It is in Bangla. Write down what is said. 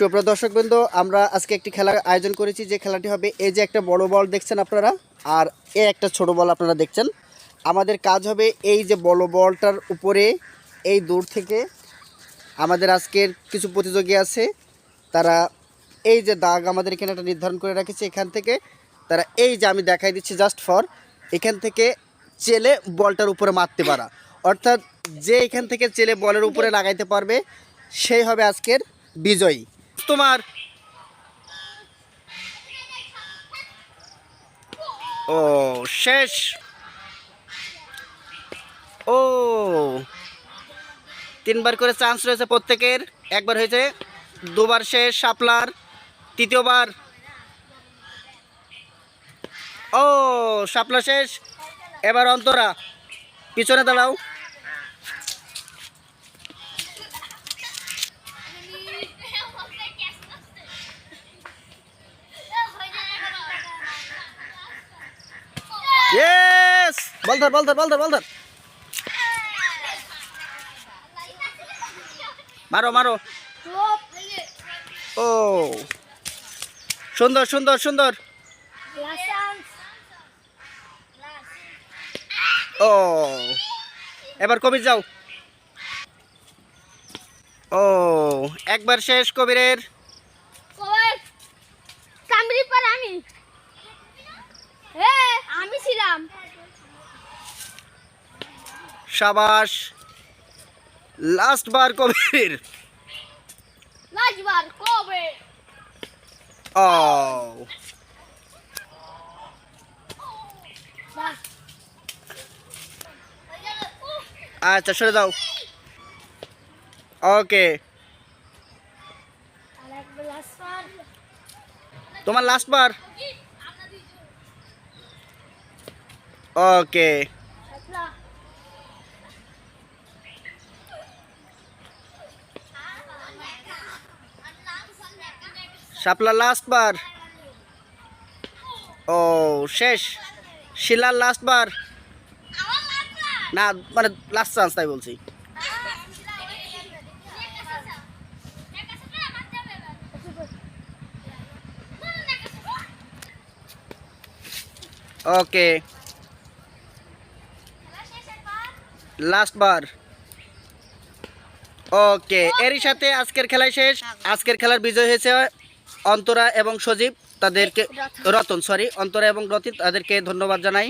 সুপ্রিয় দর্শকবৃন্দ, আমরা আজকে একটি খেলার আয়োজন করেছি। যে খেলাটি হবে, এই যে একটা বড় বল দেখছেন আপনারা, আর এই একটা ছোট বল আপনারা দেখছেন। আমাদের কাজ হবে এই যে বড় বলটার উপরে এই দূর থেকে আমাদের আজকের কিছু প্রতিযোগী আছে, তারা এই যে দাগ আমাদের এখানে একটা নির্ধারণ করে রেখেছে, এখান থেকে তারা এই যে আমি দেখাই দিচ্ছি জাস্ট ফর, এখান থেকে চেলে বলটার উপরে মারতে পারা, অর্থাৎ যে এখান থেকে চেলে বলের উপরে লাগাইতে পারবে সেই হবে আজকের বিজয়ী। তোমার ও শেষ। ও তিনবার করে চান্স রয়েছে প্রত্যেকের, একবার হয়েছে, দুবার শেষ শাপলার, তৃতীয়বার। ও শাপলা শেষ। এবার অন্তরা, পিছনে দাঁড়াও। ইয়েস, বল ধর বল ধর বল ধর বল ধর, মারো মারো। ও সুন্দর সুন্দর সুন্দর। ও এবার কবির যাও। ও একবার শেষ কবিরের। আমি ছিলাম। শাবাশ, লাস্ট বার কবির। লাজবার কবে ও আচ্ছা, সরে যাও। ওকে, তোমার লাস্ট বার। ওকে, শাপলা লাস্ট বার। ও শেষ। শিলার লাস্ট বার, না মানে লাস্ট চান্স তাই বলছি। ওকে, লাস্ট বার। ওকে, এরই সাথে আজকের খেলায় শেষ। আজকের খেলার বিজয় হয়েছে অন্তরা এবং সজীব, তাদেরকে রতন, সরি, অন্তরা এবং রতিন, তাদেরকে ধন্যবাদ জানাই।